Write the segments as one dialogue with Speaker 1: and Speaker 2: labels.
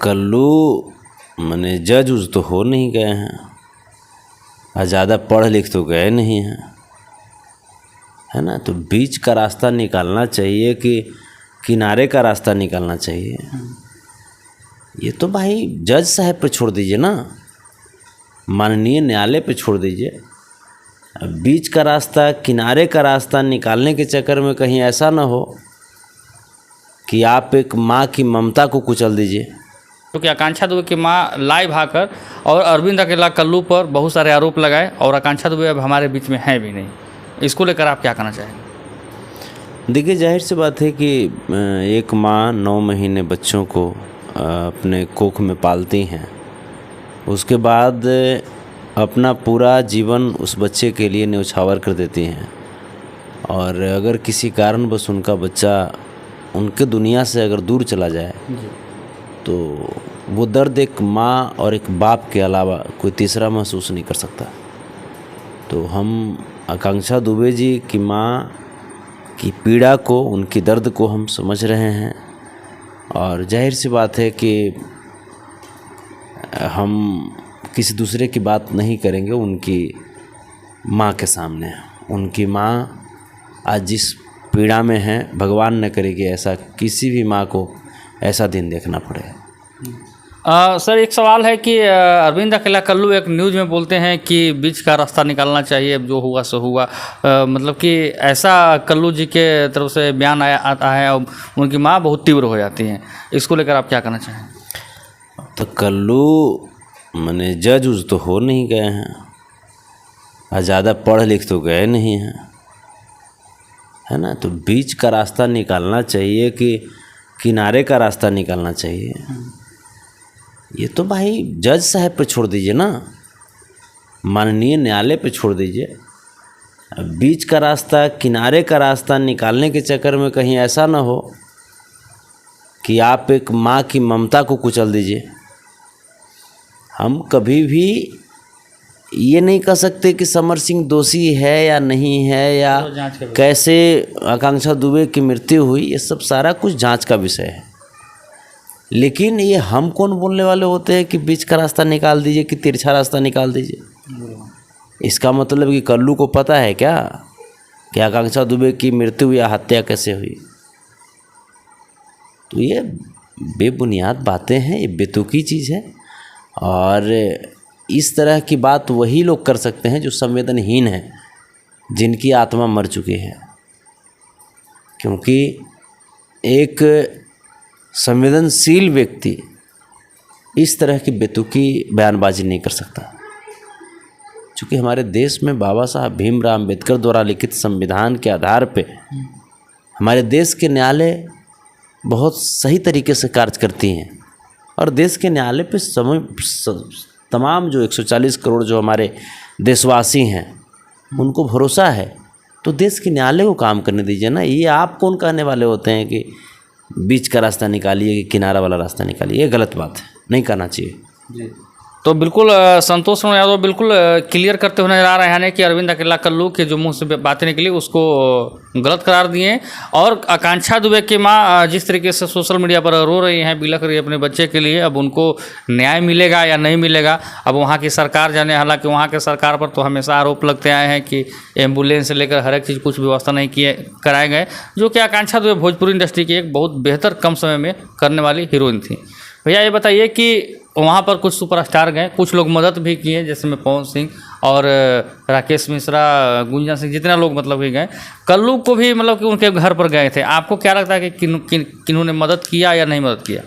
Speaker 1: कल्लू मने जज उज तो हो नहीं गए हैं और ज़्यादा पढ़ लिख तो गए नहीं हैं, है ना। तो बीच का रास्ता निकालना चाहिए कि किनारे का रास्ता निकालना चाहिए। ये तो भाई जज साहब पे छोड़ दीजिए ना, माननीय न्यायालय पे छोड़ दीजिए। बीच का रास्ता किनारे का रास्ता निकालने के चक्कर में कहीं ऐसा ना हो कि आप एक माँ की ममता को कुचल दीजिए।
Speaker 2: क्योंकि आकांक्षा दुबे की मां लाइव आकर और अरविंद अकेला कल्लू पर बहुत सारे आरोप लगाए और आकांक्षा दुबे अब हमारे बीच में है भी नहीं। इसको लेकर आप क्या कहना चाहेंगे?
Speaker 1: देखिए, जाहिर सी बात है कि एक माँ 9 महीने बच्चों को अपने कोख में पालती हैं, उसके बाद अपना पूरा जीवन उस बच्चे के लिए न्यौछावर कर देती हैं, और अगर किसी कारणवश उनका बच्चा उनके दुनिया से अगर दूर चला जाए तो वो दर्द एक माँ और एक बाप के अलावा कोई तीसरा महसूस नहीं कर सकता। तो हम आकांक्षा दुबे जी की माँ की पीड़ा को, उनकी दर्द को हम समझ रहे हैं, और जाहिर सी बात है कि हम किसी दूसरे की बात नहीं करेंगे उनकी माँ के सामने। उनकी माँ आज जिस पीड़ा में है, भगवान न करे कि ऐसा किसी भी माँ को ऐसा दिन देखना पड़े।
Speaker 2: सर, एक सवाल है कि अरविंद अकेला कल्लू एक न्यूज़ में बोलते हैं कि बीच का रास्ता निकालना चाहिए, अब जो हुआ सो हुआ। मतलब कि ऐसा कल्लू जी के तरफ से बयान आता है और उनकी माँ बहुत तीव्र हो जाती हैं। इसको लेकर आप क्या कहना चाहेंगे?
Speaker 1: तो कल्लू मने जज उज तो हो नहीं गए हैं और ज़्यादा पढ़ लिख तो गए नहीं हैं, है ना। तो बीच का रास्ता निकालना चाहिए कि किनारे का रास्ता निकालना चाहिए। ये तो भाई जज साहब पे छोड़ दीजिए ना, माननीय न्यायालय पे छोड़ दीजिए। बीच का रास्ता किनारे का रास्ता निकालने के चक्कर में कहीं ऐसा ना हो कि आप एक माँ की ममता को कुचल दीजिए। हम कभी भी ये नहीं कह सकते कि समर सिंह दोषी है या नहीं है, या कैसे आकांक्षा दुबे की मृत्यु हुई, ये सब सारा कुछ जांच का विषय है। लेकिन ये हम कौन बोलने वाले होते हैं कि बीच का रास्ता निकाल दीजिए कि तिरछा रास्ता निकाल दीजिए। इसका मतलब कि कल्लू को पता है क्या कि आकांक्षा दुबे की मृत्यु या हत्या कैसे हुई? तो ये बेबुनियाद बातें हैं, ये बेतुकी चीज़ है, और इस तरह की बात वही लोग कर सकते हैं जो संवेदनहीन हैं, जिनकी आत्मा मर चुकी है। क्योंकि एक संवेदनशील व्यक्ति इस तरह की बेतुकी बयानबाजी नहीं कर सकता। चूँकि हमारे देश में बाबा साहब भीमराव अम्बेडकर द्वारा लिखित संविधान के आधार पे हमारे देश के न्यायालय बहुत सही तरीके से कार्य करती हैं, और देश के न्यायालय पे तमाम जो 140 करोड़ जो हमारे देशवासी हैं उनको भरोसा है। तो देश के न्यायालय को काम करने दीजिए ना। ये आप कौन कहने वाले होते हैं कि बीच का रास्ता निकालिए कि किनारा वाला रास्ता निकालिए? ये गलत बात है, नहीं करना चाहिए
Speaker 2: जी। तो बिल्कुल संतोष यादव बिल्कुल क्लियर करते हुए नजर आ रहे हैं कि अरविंद अकेला कल्लू के जो मुंह से बातें निकली उसको गलत करार दिए, और आकांक्षा दुबे की माँ जिस तरीके से सोशल मीडिया पर रो रही हैं, बिलख रही है अपने बच्चे के लिए, अब उनको न्याय मिलेगा या नहीं मिलेगा अब वहाँ की सरकार जाने। हालांकि वहाँ के सरकार पर तो हमेशा आरोप लगते आए हैं कि एम्बुलेंस से लेकर हर एक चीज़ कुछ व्यवस्था नहीं कराए गए, जो कि आकांक्षा दुबे भोजपुरी इंडस्ट्री की एक बहुत बेहतर कम समय में करने वाली हीरोइन थी। भैया ये बताइए कि वहाँ पर कुछ सुपरस्टार गए, कुछ लोग मदद भी किए, जैसे में पवन सिंह और राकेश मिश्रा, गुंजन सिंह, जितना लोग मतलब कि गए। कल्लू को भी मतलब कि उनके घर पर गए थे। आपको क्या लगता है कि किन्होंने मदद किया या नहीं मदद किया?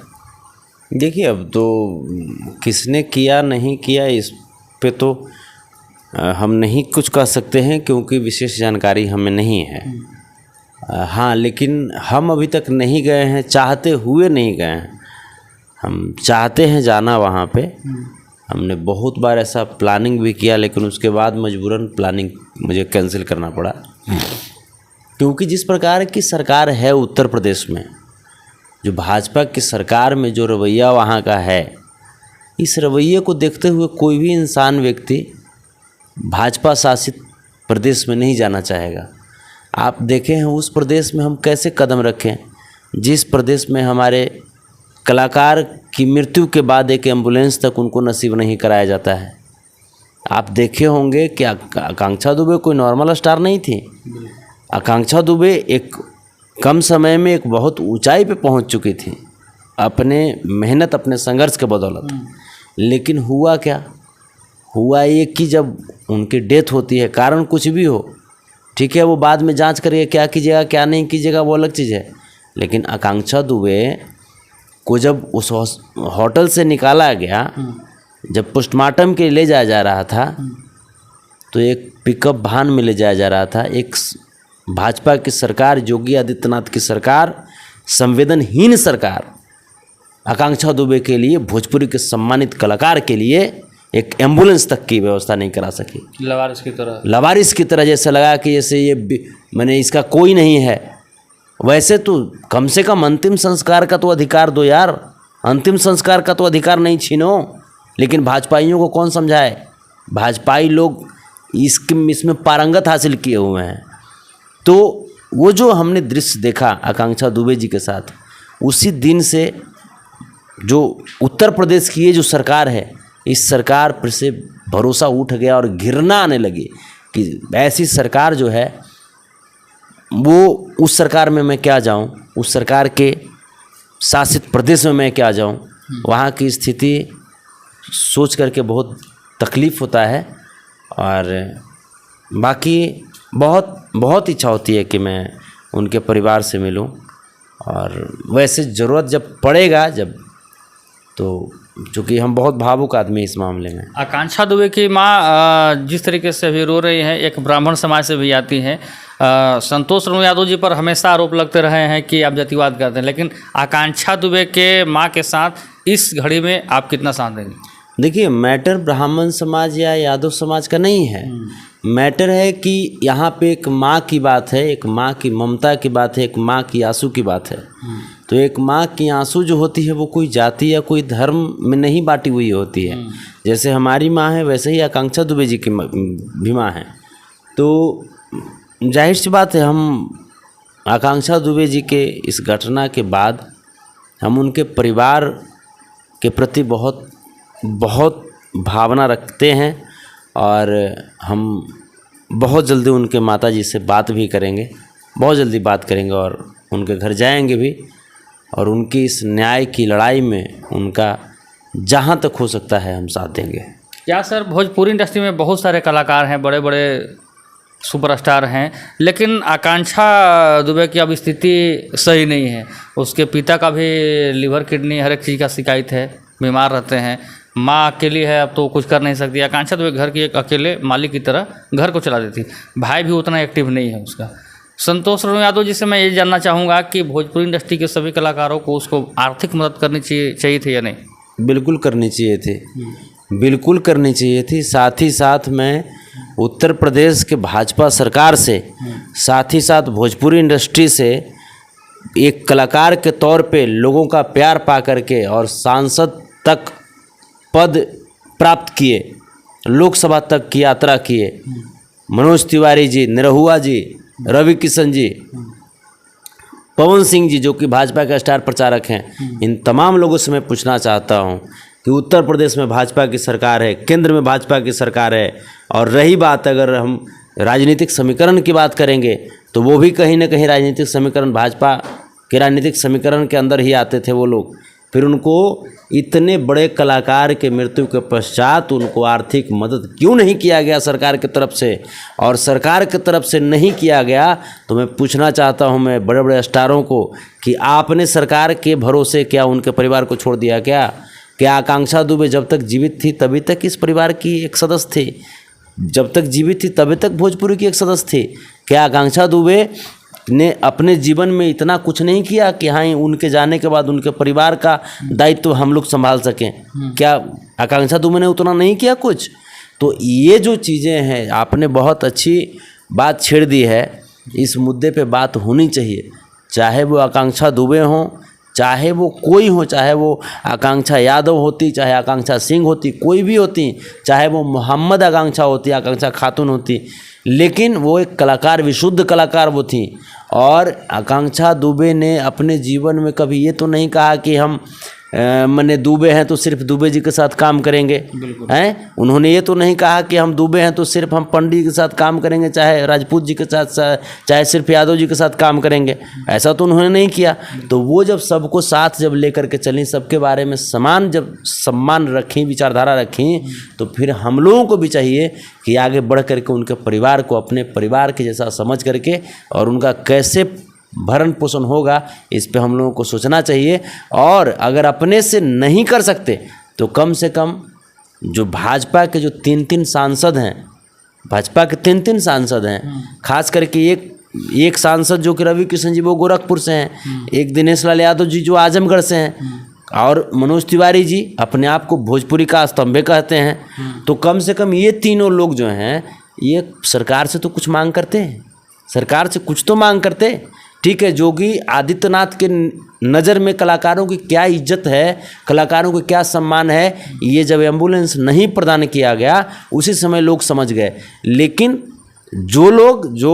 Speaker 1: देखिए, अब तो किसने किया नहीं किया इस पे तो हम नहीं कुछ कह सकते हैं, क्योंकि विशेष जानकारी हमें नहीं है। हाँ, लेकिन हम अभी तक नहीं गए हैं, चाहते हुए नहीं गए हैं। हम चाहते हैं जाना वहाँ पे। हमने बहुत बार ऐसा प्लानिंग भी किया, लेकिन उसके बाद मजबूरन प्लानिंग मुझे कैंसिल करना पड़ा, क्योंकि जिस प्रकार की सरकार है उत्तर प्रदेश में, जो भाजपा की सरकार में जो रवैया वहाँ का है, इस रवैये को देखते हुए कोई भी इंसान व्यक्ति भाजपा शासित प्रदेश में नहीं जाना चाहेगा। आप देखें हैं उस प्रदेश में हम कैसे कदम रखें जिस प्रदेश में हमारे कलाकार की मृत्यु के बाद एक एम्बुलेंस तक उनको नसीब नहीं कराया जाता है। आप देखे होंगे कि आकांक्षा दुबे कोई नॉर्मल स्टार नहीं थी। आकांक्षा दुबे एक कम समय में एक बहुत ऊंचाई पे पहुंच चुकी थी अपने मेहनत, अपने संघर्ष के बदौलत। लेकिन हुआ क्या? हुआ ये कि जब उनकी डेथ होती है, कारण कुछ भी हो, ठीक है, वो बाद में जांच करिए क्या कीजिएगा क्या नहीं कीजिएगा, वो अलग चीज़ है। लेकिन आकांक्षा दुबे को जब उस होटल से निकाला गया, जब पोस्टमार्टम के लिए ले जाया जा रहा था, तो एक पिकअप वाहन में ले जाया जा रहा था। एक भाजपा की सरकार, योगी आदित्यनाथ की सरकार, संवेदनहीन सरकार आकांक्षा दुबे के लिए, भोजपुरी के सम्मानित कलाकार के लिए एक एम्बुलेंस तक की व्यवस्था नहीं करा सकी। लवारिस की तरह जैसे लगा कि जैसे ये मैंने इसका कोई नहीं है। वैसे तो कम से कम अंतिम संस्कार का तो अधिकार दो यार, अंतिम संस्कार का तो अधिकार नहीं छीनो। लेकिन भाजपाइयों को कौन समझाए? भाजपाई लोग इसमें पारंगत हासिल किए हुए हैं। तो वो जो हमने दृश्य देखा आकांक्षा दुबे जी के साथ, उसी दिन से जो उत्तर प्रदेश की ये जो सरकार है, इस सरकार पर से भरोसा उठ गया और घृणा आने लगी कि ऐसी सरकार जो है वो, उस सरकार में मैं क्या जाऊं, उस सरकार के शासित प्रदेश में मैं क्या जाऊं। वहाँ की स्थिति सोच करके बहुत तकलीफ़ होता है। और बाकी बहुत बहुत इच्छा होती है कि मैं उनके परिवार से मिलूं, और वैसे ज़रूरत जब पड़ेगा, जब तो चूँकि हम बहुत भावुक आदमी इस मामले में।
Speaker 2: आकांक्षा दुबे की माँ जिस तरीके से अभी रो रही हैं, एक ब्राह्मण समाज से भी आती हैं। संतोष रेणु यादव जी पर हमेशा आरोप लगते रहे हैं कि आप जातिवाद करते हैं, लेकिन आकांक्षा दुबे के माँ के साथ इस घड़ी में आप कितना साथ देंगे?
Speaker 1: देखिए, मैटर ब्राह्मण समाज या यादव समाज का नहीं है। मैटर है कि यहाँ पे एक माँ की बात है, एक माँ की ममता की बात है, एक माँ की आंसू की बात है। तो एक माँ की आंसू जो होती है वो कोई जाति या कोई धर्म में नहीं बांटी हुई होती है। जैसे हमारी माँ है, वैसे ही आकांक्षा दुबे जी की भी माँ है। तो जाहिर सी बात है, हम आकांक्षा दुबे जी के इस घटना के बाद हम उनके परिवार के प्रति बहुत बहुत भावना रखते हैं, और हम बहुत जल्दी उनके माताजी से बात भी करेंगे, बहुत जल्दी बात करेंगे, और उनके घर जाएंगे भी, और उनकी इस न्याय की लड़ाई में उनका जहाँ तक हो सकता है हम साथ देंगे।
Speaker 2: क्या सर, भोजपुरी इंडस्ट्री में बहुत सारे कलाकार हैं, बड़े बड़े सुपरस्टार हैं, लेकिन आकांक्षा दुबे की अब स्थिति सही नहीं है। उसके पिता का भी लीवर, किडनी, हर एक चीज़ का शिकायत है, बीमार रहते हैं। माँ अकेली है, अब तो कुछ कर नहीं सकती। आकांक्षा दुबे घर की एक अकेले मालिक की तरह घर को चला देती। भाई भी उतना एक्टिव नहीं है उसका। संतोष रेणु यादव जी से मैं ये जानना चाहूँगा कि भोजपुरी इंडस्ट्री के सभी कलाकारों को उसको आर्थिक मदद करनी चाहिए थी या नहीं?
Speaker 1: बिल्कुल करनी चाहिए थी, बिल्कुल करनी चाहिए थी। साथ ही साथ मैं उत्तर प्रदेश के भाजपा सरकार से, साथ ही साथ भोजपुरी इंडस्ट्री से एक कलाकार के तौर पे लोगों का प्यार पा करके और सांसद तक पद प्राप्त किए, लोकसभा तक की यात्रा किए, मनोज तिवारी जी, निरहुआ जी, रवि किशन जी, पवन सिंह जी जो कि भाजपा के स्टार प्रचारक हैं, इन तमाम लोगों से मैं पूछना चाहता हूं कि उत्तर प्रदेश में भाजपा की सरकार है, केंद्र में भाजपा की सरकार है, और रही बात अगर हम राजनीतिक समीकरण की बात करेंगे तो वो भी कहीं ना कहीं राजनीतिक समीकरण भाजपा के राजनीतिक समीकरण के अंदर ही आते थे वो लोग। फिर उनको इतने बड़े कलाकार के मृत्यु के पश्चात उनको आर्थिक मदद क्यों नहीं किया गया सरकार की तरफ से? और सरकार की तरफ से नहीं किया गया तो मैं पूछना चाहता हूं मैं बड़े बड़े स्टारों को कि आपने सरकार के भरोसे क्या उनके परिवार को छोड़ दिया क्या? क्या आकांक्षा दुबे जब तक जीवित थी तभी तक इस परिवार की एक सदस्य थी? जब तक जीवित थी तभी तक भोजपुरी की एक सदस्य थी? क्या आकांक्षा दुबे ने अपने जीवन में इतना कुछ नहीं किया कि हाँ उनके जाने के बाद उनके परिवार का दायित्व हम लोग संभाल सकें? क्या आकांक्षा दुबे ने उतना नहीं किया कुछ? तो ये जो चीज़ें हैं, आपने बहुत अच्छी बात छेड़ दी है। इस मुद्दे पे बात होनी चाहिए, चाहे वो आकांक्षा दुबे हों, चाहे वो कोई हो, चाहे वो आकांक्षा यादव होती, चाहे आकांक्षा सिंह होती, कोई भी होती, चाहे वो मोहम्मद आकांक्षा होती, आकांक्षा खातून होती, लेकिन वो एक कलाकार, विशुद्ध कलाकार वो थी। और आकांक्षा दुबे ने अपने जीवन में कभी ये तो नहीं कहा कि हम मैंने दुबे हैं तो सिर्फ दुबे जी के साथ काम करेंगे, हैं? उन्होंने ये तो नहीं कहा कि हम दुबे हैं तो सिर्फ हम पंडित के साथ काम करेंगे, चाहे राजपूत जी के साथ, चाहे सिर्फ यादव जी के साथ काम करेंगे, ऐसा तो उन्होंने नहीं किया। तो वो जब सबको साथ जब लेकर के चली, सबके बारे में समान जब सम्मान रखें, विचारधारा रखें, तो फिर हम लोगों को भी चाहिए कि आगे बढ़ करके उनके परिवार को अपने परिवार के जैसा समझ करके और उनका कैसे भरण पोषण होगा, इस पे हम लोगों को सोचना चाहिए। और अगर अपने से नहीं कर सकते तो कम से कम जो भाजपा के जो 3-3 सांसद हैं, भाजपा के 3-3 सांसद हैं, खास करके एक सांसद जो कि रवि किशन जी वो गोरखपुर से हैं, एक दिनेश लाल यादव जी जो आजमगढ़ से हैं, और मनोज तिवारी जी अपने आप को भोजपुरी का स्तंभे कहते हैं। तो कम से कम ये तीनों लोग जो हैं ये सरकार से तो कुछ मांग करते हैं, सरकार से कुछ तो मांग करते। ठीक है, योगी आदित्यनाथ के नज़र में कलाकारों की क्या इज्जत है, कलाकारों को क्या सम्मान है, ये जब एम्बुलेंस नहीं प्रदान किया गया उसी समय लोग समझ गए। लेकिन जो लोग जो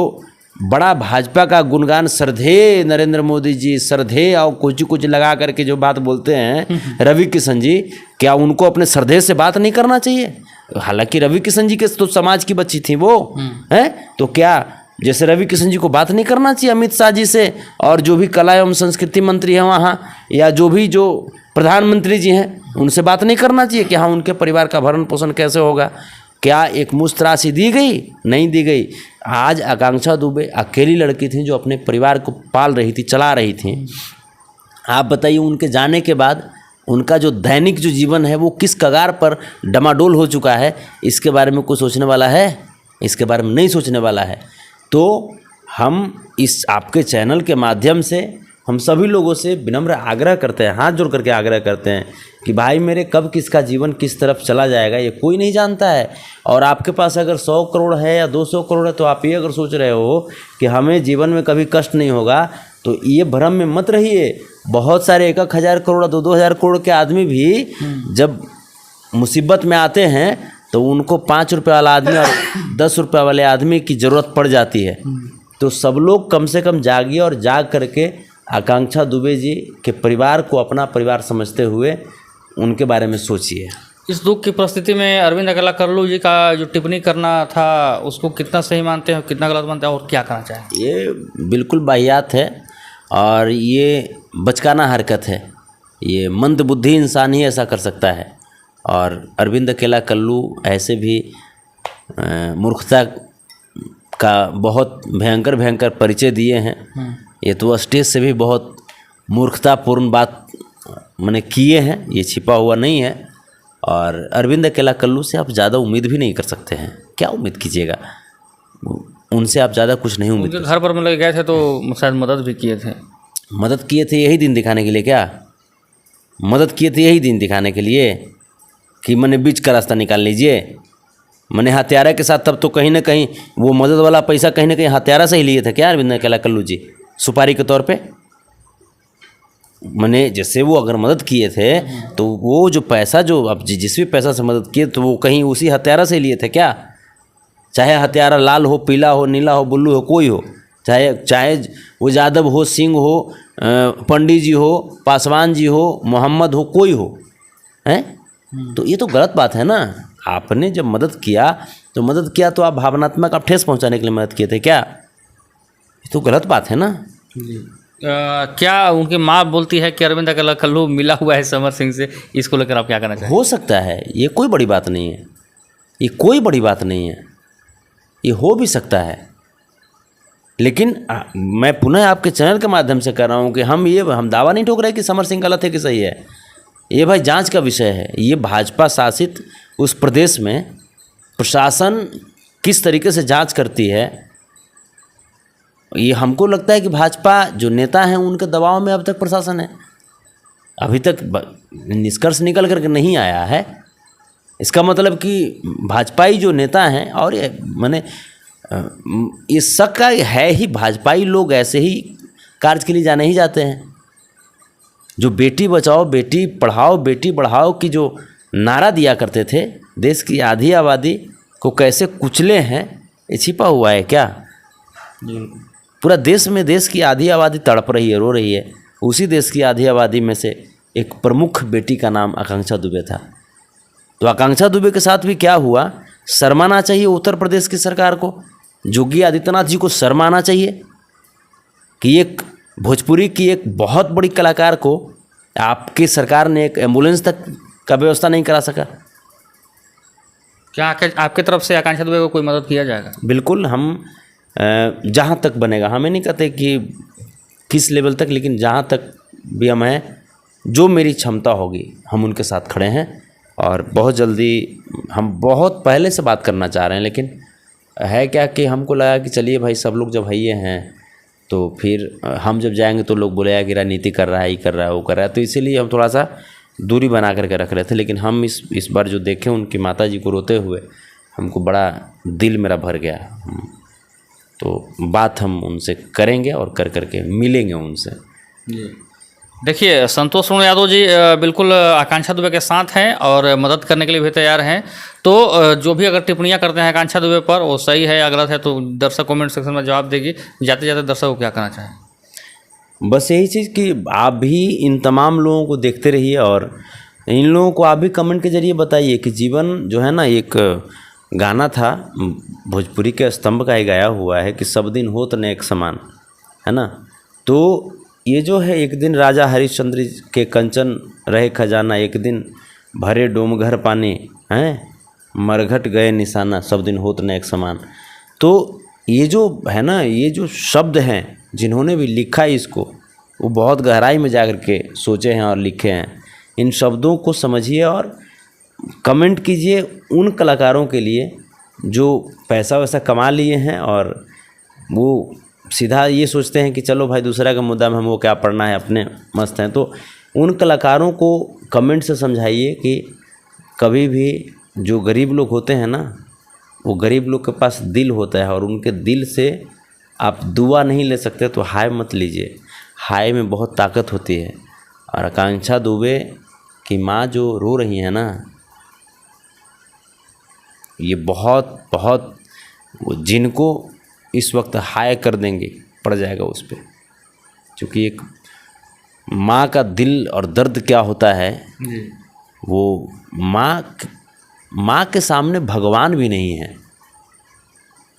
Speaker 1: बड़ा भाजपा का गुणगान श्रद्धेय नरेंद्र मोदी जी, श्रद्धेय और कुछ लगा करके जो बात बोलते हैं रवि किशन जी, क्या उनको अपने श्रद्धेय से बात नहीं करना चाहिए? हालांकि रवि किशन जी के तो समाज की बच्ची थी वो, हैं? तो क्या जैसे रवि किशन जी को बात नहीं करना चाहिए अमित शाह जी से, और जो भी कला एवं संस्कृति मंत्री हैं वहाँ, या जो प्रधानमंत्री जी हैं उनसे बात नहीं करना चाहिए कि हाँ उनके परिवार का भरण पोषण कैसे होगा? क्या एक मुश्त राशि दी गई? नहीं दी गई। आज आकांक्षा दुबे अकेली लड़की थी जो अपने परिवार को पाल रही थी, चला रही थी। आप बताइए उनके जाने के बाद उनका जो दैनिक जो जीवन है वो किस कगार पर डमाडोल हो चुका है, इसके बारे में कोई सोचने वाला है? इसके बारे में नहीं सोचने वाला है। तो हम इस आपके चैनल के माध्यम से हम सभी लोगों से विनम्र आग्रह करते हैं, हाथ जोड़ करके आग्रह करते हैं कि भाई मेरे कब किसका जीवन किस तरफ चला जाएगा ये कोई नहीं जानता है। और आपके पास अगर 100 करोड़ है या 200 करोड़ है तो आप ये अगर सोच रहे हो कि हमें जीवन में कभी कष्ट नहीं होगा, तो ये भ्रम में मत रहिए। बहुत सारे 1,000 करोड़ 2-2 हज़ार करोड़ के आदमी भी जब मुसीबत में आते हैं तो उनको 5 रुपये वाला आदमी और 10 रुपये वाले आदमी की ज़रूरत पड़ जाती है। तो सब लोग कम से कम जागिए और जाग करके आकांक्षा दुबे जी के परिवार को अपना परिवार समझते हुए उनके बारे में सोचिए।
Speaker 2: इस दुख की परिस्थिति में अरविंद अकेला कल्लू जी का जो टिप्पणी करना था उसको कितना सही मानते हैं, कितना गलत मानते हैं और क्या करना चाहें?
Speaker 1: ये बिल्कुल वाहियात है और ये बचकाना हरकत है। ये मंदबुद्धि इंसान ही ऐसा कर सकता है। और अरविंद अकेला कल्लू ऐसे भी मूर्खता का बहुत भयंकर परिचय दिए हैं। ये तो स्टेज से भी बहुत मूर्खतापूर्ण बात मैंने किए हैं, ये छिपा हुआ नहीं है। और अरविंद अकेला कल्लू से आप ज़्यादा उम्मीद भी नहीं कर सकते हैं। क्या उम्मीद कीजिएगा, उनसे आप ज़्यादा कुछ नहीं उम्मीद।
Speaker 2: घर पर मतलब गए थे तो शायद मदद भी किए थे।
Speaker 1: मदद किए थे यही दिन दिखाने के लिए? क्या मदद किए थे यही दिन दिखाने के लिए कि मैंने बीच का रास्ता निकाल लीजिए? मैंने हत्यारा के साथ तब तो कहीं ना कहीं वो मदद वाला पैसा कहीं ना कहीं हत्यारा से ही लिए थे क्या अरविंद अकेला कल्लू जी, सुपारी के तौर पे? मैंने जैसे वो अगर मदद किए थे तो वो जो पैसा जो अब जिस भी पैसा से मदद किए तो वो कहीं उसी हत्यारा से लिए थे क्या? चाहे हत्यारा लाल हो, पीला हो, नीला हो, बुल्लू हो, कोई हो, चाहे वो यादव हो, सिंह हो, पंडित जी हो, पासवान जी हो, मोहम्मद हो, कोई हो, हैं? तो ये तो गलत बात है ना। आपने जब मदद किया तो आप भावनात्मक आप ठेस पहुंचाने के लिए मदद किए थे क्या? ये तो गलत बात है ना।
Speaker 2: क्या उनकी माँ बोलती है कि अरविंद अकेला कल्लू मिला हुआ है समर सिंह से, इसको लेकर आप क्या कहना चाहेंगे?
Speaker 1: हो सकता है, ये कोई बड़ी बात नहीं है, ये कोई बड़ी बात नहीं है, ये हो भी सकता है। लेकिन मैं पुनः आपके चैनल के माध्यम से कर रहा हूँ कि हम दावा नहीं ठोक रहे कि समर सिंह गलत है कि सही है। ये भाई जांच का विषय है। ये भाजपा शासित उस प्रदेश में प्रशासन किस तरीके से जांच करती है, ये हमको लगता है कि भाजपा जो नेता हैं उनके दबाव में अब तक प्रशासन है। अभी तक निष्कर्ष निकल करके नहीं आया है। इसका मतलब कि भाजपाई जो नेता हैं, और ये मैंने इस शक का है ही, भाजपाई लोग ऐसे ही कार्य के लिए जाने ही जाते हैं। जो बेटी बचाओ बेटी पढ़ाओ बेटी बढ़ाओ की जो नारा दिया करते थे, देश की आधी आबादी को कैसे कुचले हैं, ये छिपा हुआ है क्या? पूरा देश में देश की आधी आबादी तड़प रही है, रो रही है। उसी देश की आधी आबादी में से एक प्रमुख बेटी का नाम आकांक्षा दुबे था। तो आकांक्षा दुबे के साथ भी क्या हुआ, शर्माना चाहिए उत्तर प्रदेश की सरकार को, योगी आदित्यनाथ जी को शर्माना चाहिए कि एक भोजपुरी की एक बहुत बड़ी कलाकार को आपकी सरकार ने एक एम्बुलेंस तक का व्यवस्था नहीं करा सका।
Speaker 2: क्या आपके तरफ से आकांक्षा दुबे को कोई मदद किया जाएगा?
Speaker 1: बिल्कुल, हम जहाँ तक बनेगा, हमें नहीं कहते कि किस लेवल तक, लेकिन जहाँ तक भी हम हैं, जो मेरी क्षमता होगी हम उनके साथ खड़े हैं। और बहुत जल्दी, हम बहुत पहले से बात करना चाह रहे हैं, लेकिन है क्या कि हमको लगा कि चलिए भाई सब लोग जब है हैं तो फिर हम जब जाएंगे तो लोग बोलेगा कि राजनीति कर रहा है, ये कर रहा है, वो कर रहा है, तो इसीलिए हम थोड़ा सा दूरी बना करके रख रहे थे। लेकिन हम इस बार जो देखे उनकी माता जी को रोते हुए, हमको बड़ा दिल मेरा भर गया। तो बात हम उनसे करेंगे और कर करके मिलेंगे उनसे।
Speaker 2: देखिए, संतोष अरुण यादव जी बिल्कुल आकांक्षा दुबे के साथ हैं और मदद करने के लिए भी तैयार हैं। तो जो भी अगर टिप्पणियां करते हैं आकांक्षा दुबे पर, वो सही है या गलत है, तो दर्शक कमेंट सेक्शन में जवाब देगी। जाते जाते दर्शक को क्या कहना चाहें?
Speaker 1: बस यही चीज़ कि आप भी इन तमाम लोगों को देखते रहिए और इन लोगों को आप भी कमेंट के जरिए बताइए कि जीवन जो है ना, एक गाना था भोजपुरी के स्तंभ का ही गाया हुआ है कि सब दिन होत न एक समान, है ना। तो ये जो है, एक दिन राजा हरिश्चंद्र के कंचन रहे खजाना, एक दिन भरे डोम घर पानी, हैं मरघट गए निशाना, सब दिन होत न एक समान। तो ये जो है ना, ये जो शब्द हैं, जिन्होंने भी लिखा है इसको, वो बहुत गहराई में जा कर के सोचे हैं और लिखे हैं। इन शब्दों को समझिए और कमेंट कीजिए उन कलाकारों के लिए जो पैसा वैसा कमा लिए हैं और वो सीधा ये सोचते हैं कि चलो भाई दूसरा का मुद्दा में हमको क्या पढ़ना है, अपने मस्त हैं। तो उन कलाकारों को कमेंट से समझाइए कि कभी भी जो गरीब लोग होते हैं ना, वो गरीब लोग के पास दिल होता है और उनके दिल से आप दुआ नहीं ले सकते तो हाय मत लीजिए। हाय में बहुत ताकत होती है। और आकांक्षा दुबे की माँ जो रो रही है ना, ये बहुत बहुत जिनको इस वक्त हाय कर देंगे पड़ जाएगा उस पर, क्योंकि एक माँ का दिल और दर्द क्या होता है, वो माँ के सामने भगवान भी नहीं है।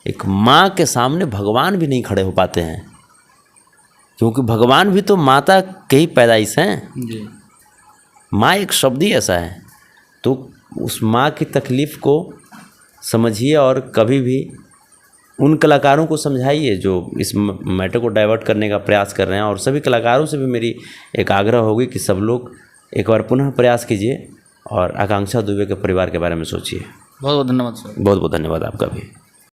Speaker 1: एक माँ के सामने भगवान भी नहीं खड़े हो पाते हैं, क्योंकि भगवान भी तो माता के ही पैदाइश हैं। माँ एक शब्द ही ऐसा है। तो उस माँ की तकलीफ़ को समझिए और कभी भी उन कलाकारों को समझाइए जो इस मैटर को डाइवर्ट करने का प्रयास कर रहे हैं। और सभी कलाकारों से भी मेरी एक आग्रह होगी कि सब लोग एक बार पुनः प्रयास कीजिए और आकांक्षा दुबे के परिवार के बारे में सोचिए।
Speaker 2: बहुत बहुत धन्यवाद सर।
Speaker 1: बहुत बहुत धन्यवाद आपका भी।